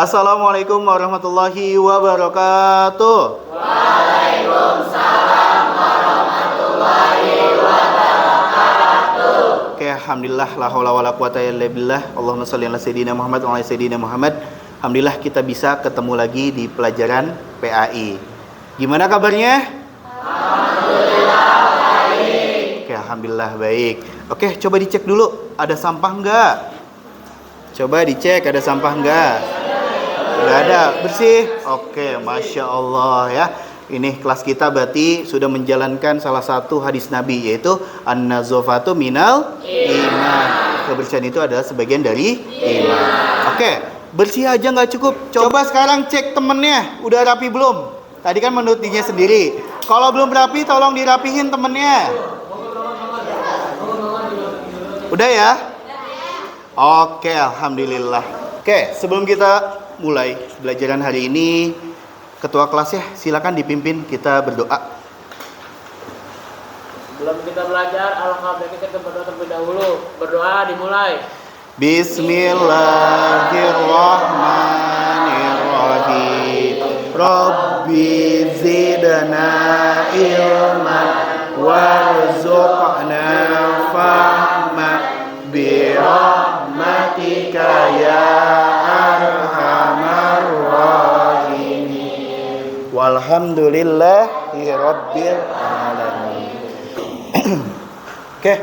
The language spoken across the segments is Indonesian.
Assalamualaikum warahmatullahi wabarakatuh. Waalaikumsalam warahmatullahi wabarakatuh. Oke, alhamdulillah la haula wala quwata illa billah. Allahumma shalli ala sayyidina Muhammad wa ala sayyidina Muhammad. Alhamdulillah kita bisa ketemu lagi di pelajaran PAI. Gimana kabarnya? Alhamdulillah baik. Oke, alhamdulillah baik. Oke, coba dicek dulu ada sampah enggak? Coba dicek ada sampah enggak? Enggak ada, bersih. Oke, Masya Allah ya. Ini kelas kita berarti sudah menjalankan salah satu hadis Nabi, yaitu an-nazafatu minal iman. Kebersihan itu adalah sebagian dari iman. Oke, bersih aja nggak cukup. Coba sekarang cek temennya, udah rapi belum? Tadi kan menurut dirinya sendiri. Kalau belum rapi, tolong dirapihin temennya. Udah ya? Oke, alhamdulillah. Oke, sebelum kita mulai pelajaran hari ini, ketua kelas ya, silakan dipimpin kita berdoa. Sebelum kita belajar, alangkah baiknya kita berdoa terlebih dahulu. Berdoa dimulai. Bismillahirrahmanirrahim. Rabbi zidna ilman warzuqna fahma birahmatika ya arhamar rahimin. Walhamdulillahi rabbil alamin. Oke,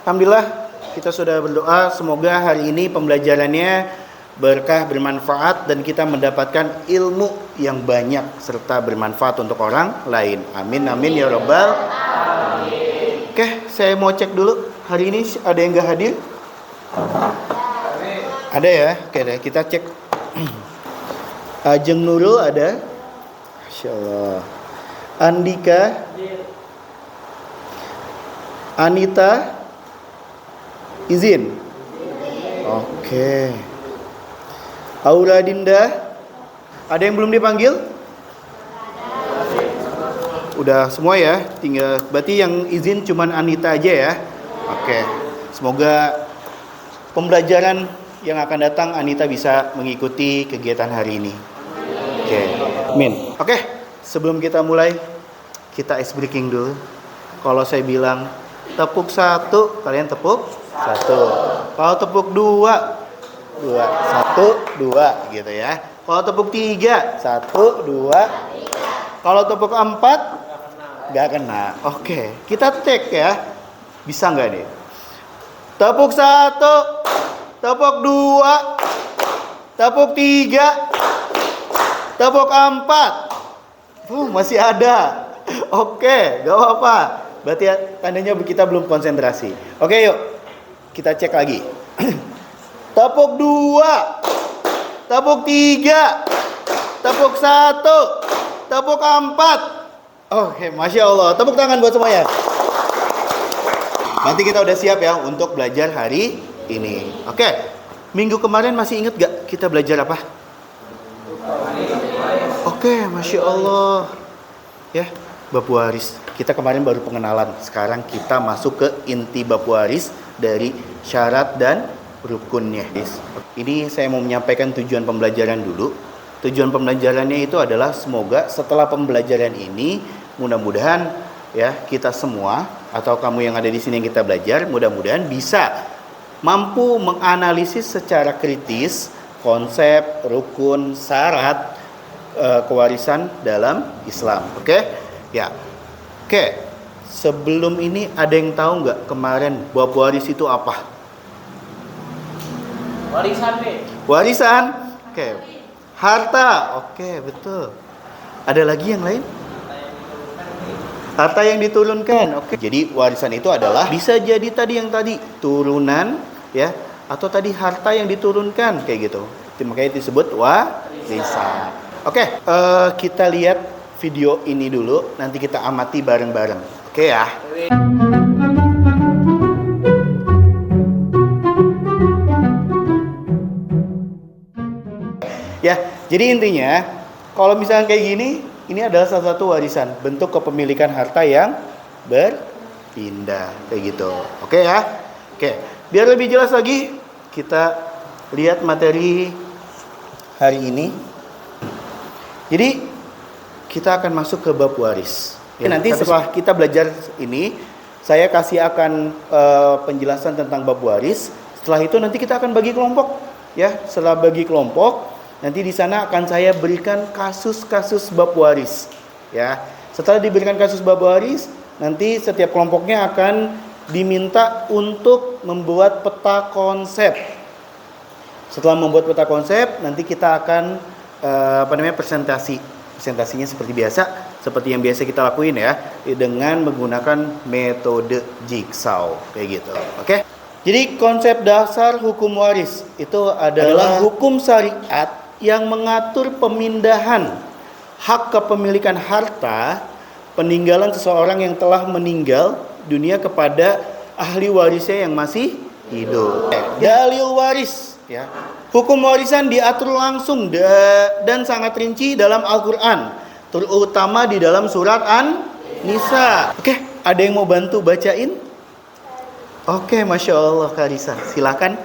alhamdulillah kita sudah berdoa, semoga hari ini pembelajarannya berkah, bermanfaat, dan kita mendapatkan ilmu yang banyak serta bermanfaat untuk orang lain. Amin, amin ya rabbal alamin. Oke, saya mau cek dulu, hari ini ada yang gak hadir? Ada ya? Oke deh, kita cek. Ajeng Nurul ada? Masya Allah. Andika, Anita, izin? Oke. Aura Dinda, ada yang belum dipanggil? Udah semua ya, tinggal berarti yang izin cuman Anita aja ya. Oke. Semoga pembelajaran yang akan datang Anita bisa mengikuti kegiatan hari ini. Oke. Amin. Oke, sebelum kita mulai, kita ice breaking dulu. Kalau saya bilang tepuk 1, kalian tepuk 1. Kalau tepuk 2, 1, 2 gitu ya. Kalau tepuk 3, 1, 2. Kalau tepuk 4 nggak kena. Oke, kita cek ya. Bisa nggak nih? Tepuk 1, tepuk 2, tepuk 3, tepuk 4. Masih ada. Oke, nggak apa-apa. Berarti tandanya kita belum konsentrasi. Oke, yuk. Kita cek lagi. Tepuk 2, tepuk 3, tepuk 1, tepuk 4. Oke, Masya Allah. Tepuk tangan buat semuanya. Nanti kita udah siap ya untuk belajar hari ini. Oke, minggu kemarin masih inget gak kita belajar apa? Oke, Masya Allah. Ya, bab waris. Kita kemarin baru pengenalan. Sekarang kita masuk ke inti bab waris dari syarat dan rukunnya. Ini saya mau menyampaikan tujuan pembelajaran dulu. Tujuan pembelajarannya itu adalah semoga setelah pembelajaran ini mudah-mudahan ya kita semua atau kamu yang ada di sini yang kita belajar mudah-mudahan bisa mampu menganalisis secara kritis konsep, rukun, syarat kewarisan dalam Islam. Oke? Ya. Oke. Sebelum ini ada yang tahu nggak kemarin bab waris itu apa? Warisan nih. Warisan. Oke. Harta. Oke, betul. Ada lagi yang lain? Harta yang diturunkan. Oke. Jadi warisan itu adalah bisa jadi tadi yang tadi turunan ya atau tadi harta yang diturunkan kayak gitu. Makanya disebut warisan. Oke, kita lihat video ini dulu, nanti kita amati bareng-bareng. Oke ya. Ya, jadi intinya kalau misalnya kayak gini, ini adalah salah satu warisan, bentuk kepemilikan harta yang berpindah kayak gitu. Oke ya. Oke, biar lebih jelas lagi, kita lihat materi hari ini. Jadi kita akan masuk ke bab waris. Ya, nanti setelah kita belajar ini, saya kasih akan penjelasan tentang bab waris. Setelah itu nanti kita akan bagi kelompok. Ya, setelah bagi kelompok, nanti di sana akan saya berikan kasus-kasus bab waris. Ya, setelah diberikan kasus bab waris, nanti setiap kelompoknya akan diminta untuk membuat peta konsep. Setelah membuat peta konsep, nanti kita akan presentasi. Presentasinya seperti biasa, seperti yang biasa kita lakuin ya, dengan menggunakan metode jigsaw kayak gitu. Oke? Jadi konsep dasar hukum waris itu adalah hukum syariat yang mengatur pemindahan hak kepemilikan harta peninggalan seseorang yang telah meninggal dunia kepada ahli warisnya yang masih hidup. Dalil waris, ya. Hukum warisan diatur langsung dan sangat rinci dalam Al-Quran, terutama di dalam surat An-Nisa. Oke, ada yang mau bantu bacain? Oke, Masya Allah Karisa, silakan.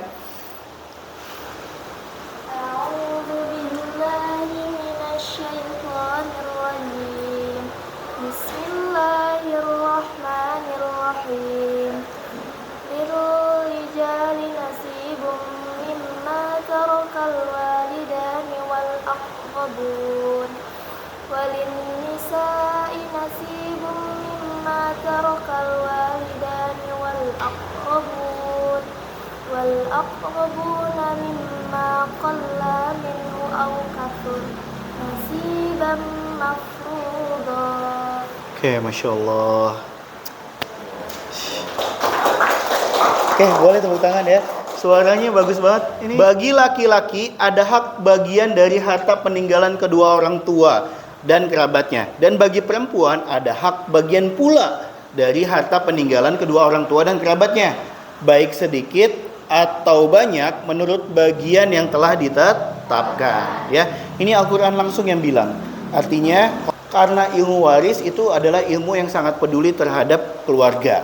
وللنساء نصيب مما ترك الوالدان والأقربون مما قل منه أو كثر نصيبا مفروضا. Oke, Masya Allah. Oke, boleh tepuk tangan ya. Suaranya bagus banget. Ini. Bagi laki-laki ada hak bagian dari harta peninggalan kedua orang tua dan kerabatnya. Dan bagi perempuan ada hak bagian pula dari harta peninggalan kedua orang tua dan kerabatnya. Baik sedikit atau banyak menurut bagian yang telah ditetapkan. Ya, ini Al-Quran langsung yang bilang. Artinya karena ilmu waris itu adalah ilmu yang sangat peduli terhadap keluarga.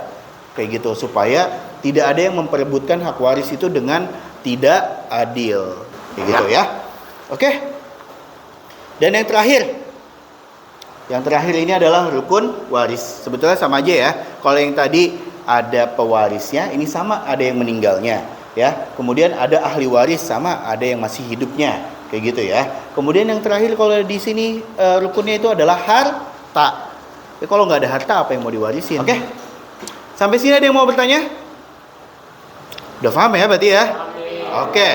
Kayak gitu, supaya tidak ada yang memperebutkan hak waris itu dengan tidak adil. Kayak gitu ya. Oke. Dan yang terakhir. Yang terakhir ini adalah rukun waris. Sebetulnya sama aja ya. Kalau yang tadi ada pewarisnya, ini sama ada yang meninggalnya. Ya. Kemudian ada ahli waris, sama ada yang masih hidupnya. Kayak gitu ya. Kemudian yang terakhir kalau di sini rukunnya itu adalah harta. Ya, kalau nggak ada harta apa yang mau diwarisin? Oke. Sampai sini ada yang mau bertanya? Udah paham ya berarti ya? Oke.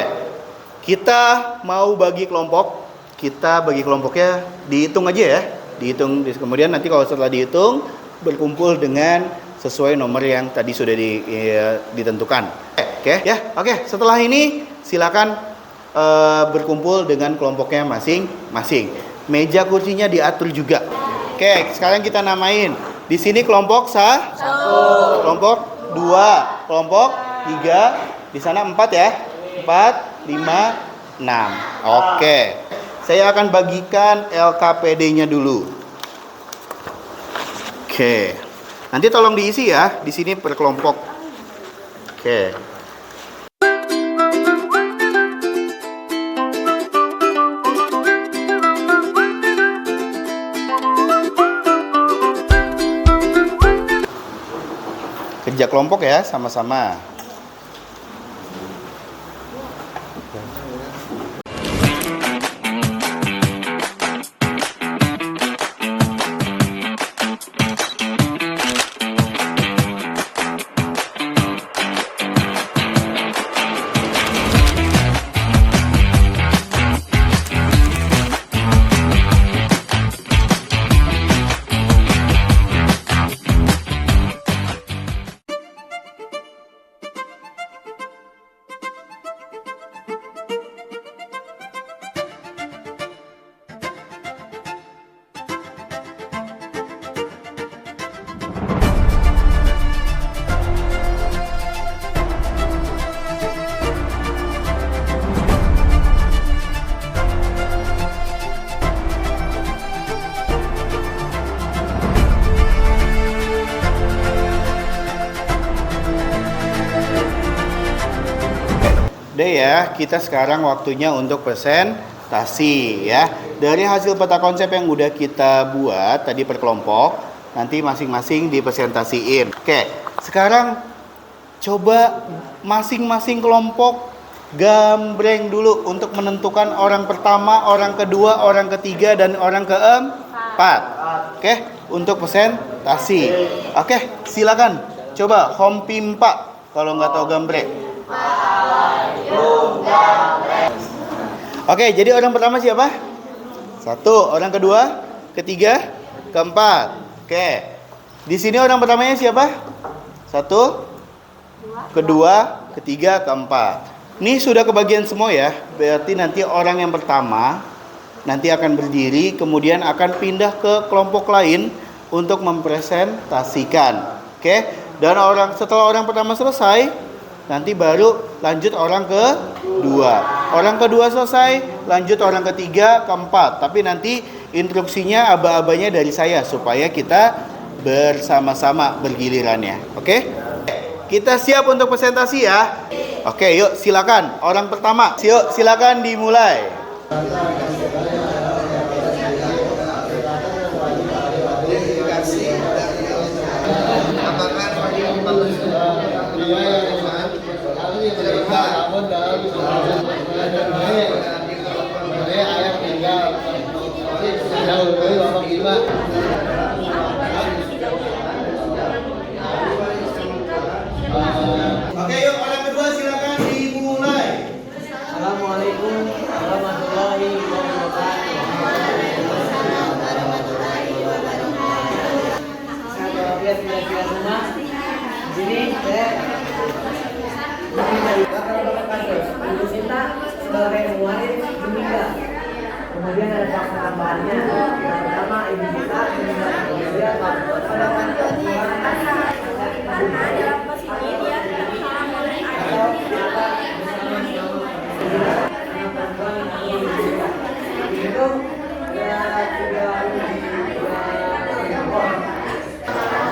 Kita mau bagi kelompok. Kita bagi kelompoknya dihitung aja ya. Dihitung, kemudian nanti kalau setelah dihitung berkumpul dengan sesuai nomor yang tadi sudah ditentukan. Oke ya. Oke, setelah ini silakan berkumpul dengan kelompoknya masing-masing. Meja kursinya diatur juga. Oke, sekarang kita namain. Di sini kelompok 1, kelompok 2, kelompok 3, di sana 4 ya. 4, 5, 6. Oke. Saya akan bagikan LKPD-nya dulu. Oke. Nanti tolong diisi ya, di sini per kelompok. Oke. Kerja kelompok ya, sama-sama. Udah ya, kita sekarang waktunya untuk presentasi. presentasi ya. Dari hasil peta konsep yang udah kita buat tadi per kelompok, nanti masing-masing dipresentasiin. Oke, sekarang coba masing-masing kelompok gambreng dulu untuk menentukan orang pertama, orang kedua, orang ketiga, dan orang keempat. Oke, untuk presentasi. Oke, silakan. Coba Hom Pimpa kalau nggak tahu gambreng. Oke, jadi orang pertama siapa? Satu, orang kedua, ketiga, keempat. Oke, di sini orang pertamanya siapa? Satu, kedua, ketiga, keempat. Ini sudah kebagian semua ya. Berarti nanti orang yang pertama nanti akan berdiri, kemudian akan pindah ke kelompok lain untuk mempresentasikan. Oke, dan setelah orang pertama selesai, nanti baru lanjut orang kedua. Orang kedua selesai, lanjut orang ketiga, keempat. Tapi nanti instruksinya aba-abanya dari saya supaya kita bersama-sama bergilirannya. Oke? Kita siap untuk presentasi ya. Oke, yuk silakan. Orang pertama, yuk silakan dimulai. Oke, yuk orang kedua silakan dimulai. Assalamualaikum warahmatullahi wabarakatuh. Saya lihat kira-kira rumah. Di sini saya dari bapak kasus. Ibu Sinta sebagai murid meninggal. Kemudian ada fakta tambahannya. Yang pertama Ibu Sinta meninggal. Kemudian pada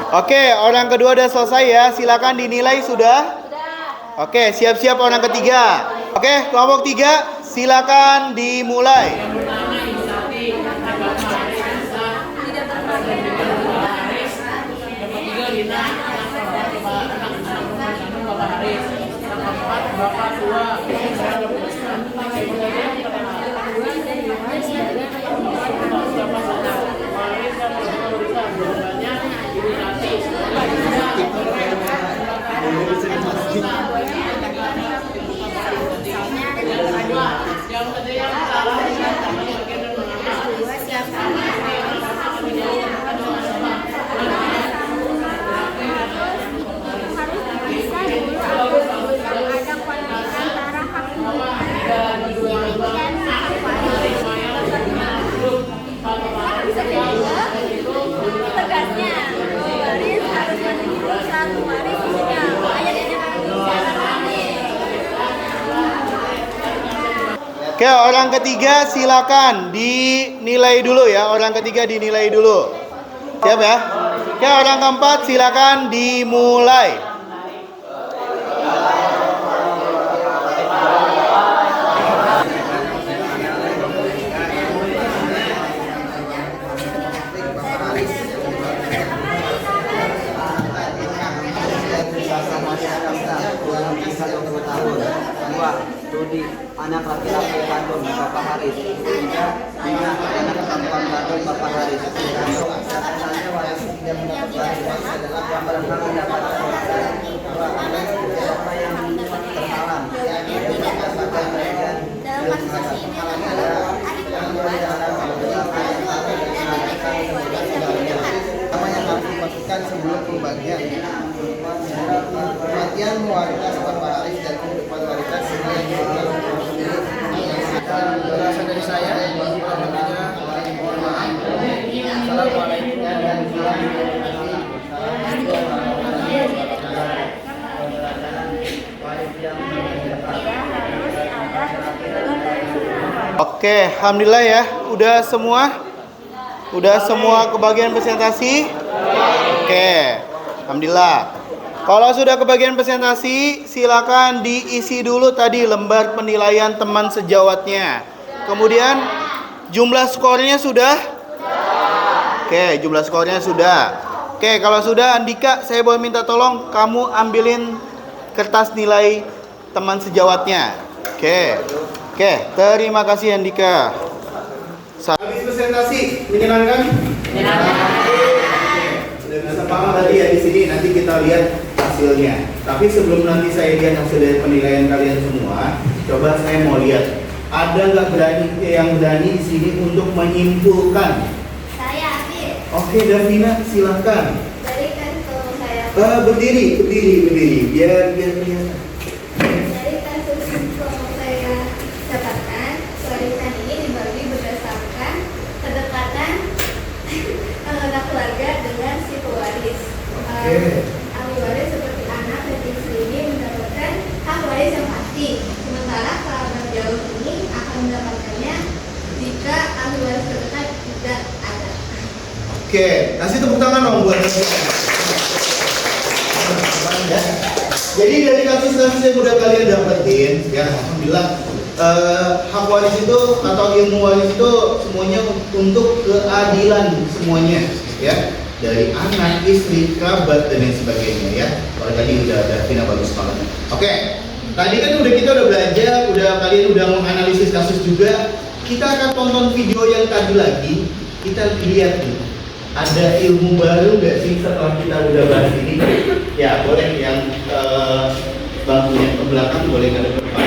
Oke, orang kedua udah selesai ya. Silakan dinilai sudah. Oke, siap-siap orang ketiga. Oke, kelompok 3 silakan dimulai. Oke, orang ketiga silakan dinilai dulu ya. Orang ketiga dinilai dulu. Siap ya? Oke, orang keempat silakan dimulai. Rudi, anak laki-laki kandung Bapak Haris. Tiga, anak perempuan kandung Bapak Haris. Catatan waris tidak mendapat waris adalah gambar mendapat siapa yang terhalang. Dalam kasus ini Apa yang harus dimasukkan sebelum pembagian? Kematian mewarisi Bapak Haris dan kehidupan wanita sebagai berasal dari saya. Mohon maaf. Assalamualaikum warahmatullahi wabarakatuh. Oke, alhamdulillah ya. Udah semua? Udah semua kebagian presentasi? Oke, alhamdulillah. Kalau sudah kebagian presentasi, silakan diisi dulu tadi lembar penilaian teman sejawatnya. Kemudian jumlah skornya sudah? Oke, jumlah skornya sudah. Oke, kalau sudah Andika, saya boleh minta tolong kamu ambilin kertas nilai teman sejawatnya. Oke. Oke, terima kasih Andika. Habis presentasi, menyenangkan? Sudah bisa paham tadi ya di sini, nanti kita lihat hasilnya. Tapi sebelum nanti saya lihat hasil dari penilaian kalian semua, coba saya mau lihat ada nggak yang berani di sini untuk menyimpulkan? Saya ambil. Oke, Davina, silahkan. Berikan ke saya. Berdiri, biar kelihatan. Dari kasus yang saya dapatkan, warisan ini dibagi berdasarkan kedekatan anggota keluarga dengan si pewaris. Ahli waris seperti anak dan istri ini mendapatkan hak waris yang pasti. Sementara kerabat jauh ini akan mendapatkannya jika ahli waris terdekat tidak ada. Oke, kasih tepuk tangan dong buat ya. Jadi dari kasus-kasus yang udah kalian dapetin, ya alhamdulillah hak waris itu atau ilmu waris itu semuanya untuk keadilan semuanya, ya, dari anak, istri, kerabat dan lain sebagainya, ya. Kalau tadi udah ada Vina bagus banget. Oke, tadi kan kita udah belajar, kalian udah menganalisis kasus juga. Kita akan tonton video yang tadi lagi. Kita lihat nih, ada ilmu baru nggak sih setelah kita udah bahas ini? Ya boleh yang bangkunya ke belakang, boleh ke depan.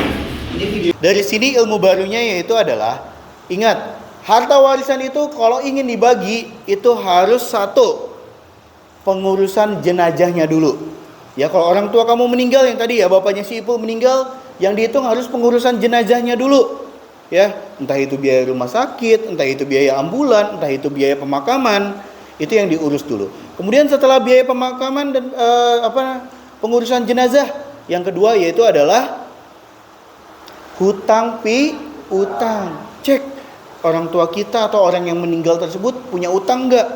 Ini video. Dari sini ilmu barunya yaitu adalah, ingat, harta warisan itu kalau ingin dibagi itu harus satu, pengurusan jenazahnya dulu. Ya, kalau orang tua kamu meninggal, yang tadi ya bapaknya si Ipul meninggal, yang dihitung harus pengurusan jenazahnya dulu. Ya, entah itu biaya rumah sakit, entah itu biaya ambulan, entah itu biaya pemakaman, itu yang diurus dulu. Kemudian setelah biaya pemakaman dan pengurusan jenazah, yang kedua yaitu adalah hutang piutang. Cek orang tua kita atau orang yang meninggal tersebut punya utang enggak?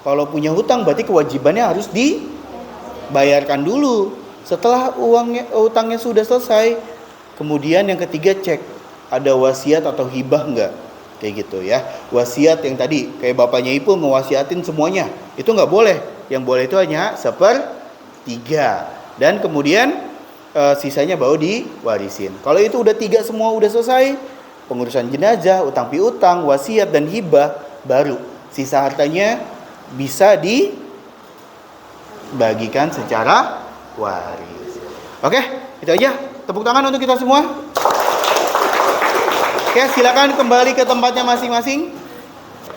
Kalau punya hutang berarti kewajibannya harus dibayarkan dulu. Setelah utangnya sudah selesai, kemudian yang ketiga cek ada wasiat atau hibah enggak, kayak gitu ya. Wasiat yang tadi kayak bapaknya Ipul mewasiatin semuanya, itu enggak boleh. Yang boleh itu hanya 1/3, dan kemudian sisanya baru diwarisin. Kalau itu udah 3 semua udah selesai, pengurusan jenazah, utang piutang, wasiat dan hibah, baru sisa hartanya bisa dibagikan secara waris. Oke, itu aja. Tepuk tangan untuk kita semua. Oke, silakan kembali ke tempatnya masing-masing.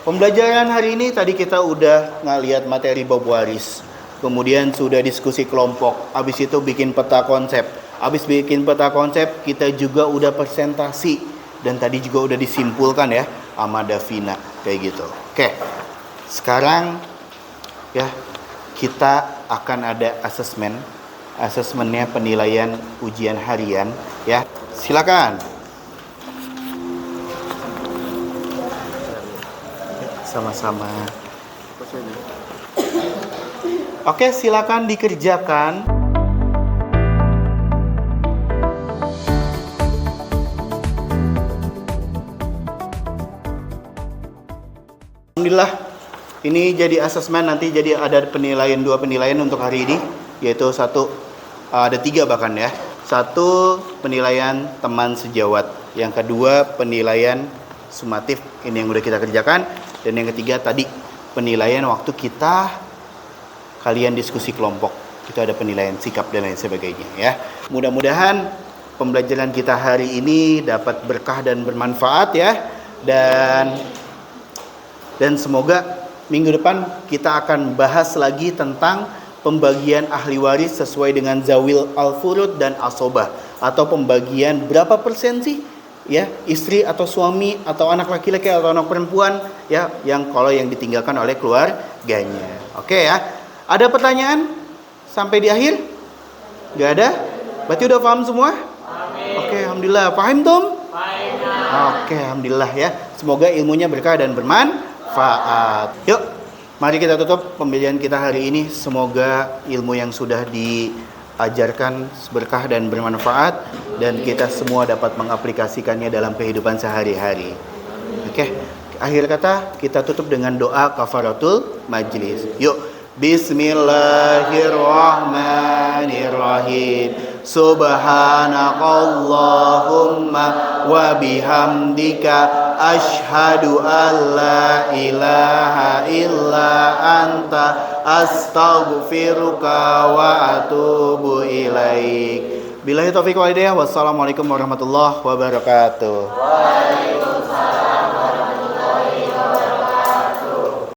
Pembelajaran hari ini tadi kita udah ngeliat materi bab waris. Kemudian sudah diskusi kelompok. Habis itu bikin peta konsep. Habis bikin peta konsep, kita juga udah presentasi. Dan tadi juga udah disimpulkan ya sama Davina, kayak gitu. Oke. Sekarang ya kita akan ada asesmen. Asesmennya penilaian ujian harian ya. Silakan. Sama-sama. Oke, silakan dikerjakan. Alhamdulillah, ini jadi asesmen, nanti jadi ada penilaian, 2 penilaian untuk hari ini, yaitu ada 3 bahkan ya. 1 penilaian teman sejawat, yang kedua penilaian sumatif, ini yang udah kita kerjakan. Dan yang ketiga tadi penilaian waktu kalian diskusi kelompok, itu ada penilaian sikap dan lain sebagainya ya. Mudah-mudahan pembelajaran kita hari ini dapat berkah dan bermanfaat ya. Dan semoga minggu depan kita akan bahas lagi tentang pembagian ahli waris sesuai dengan zawil al-furud dan asobah, atau pembagian berapa persen sih ya istri atau suami atau anak laki-laki atau anak perempuan ya yang kalau yang ditinggalkan oleh keluarganya. Oke ya. Ada pertanyaan sampai di akhir? Gak ada? Berarti udah paham semua? Oke, alhamdulillah. Paham Tom? Oke, alhamdulillah ya. Semoga ilmunya berkah dan bermanfaat. Yuk, mari kita tutup pembelajaran kita hari ini. Semoga ilmu yang sudah diajarkan berkah dan bermanfaat. dan kita semua dapat mengaplikasikannya dalam kehidupan sehari-hari. Oke, akhir kata kita tutup dengan doa kafaratul majlis. Yuk, Bismillahirrahmanirrahim. Subhanakallahumma wa bihamdika asyhadu an la ilaha illa anta astaghfiruka wa atubu ilaik. Billahi taufiq wal hidayah. Wassalamualaikum warahmatullahi wabarakatuh.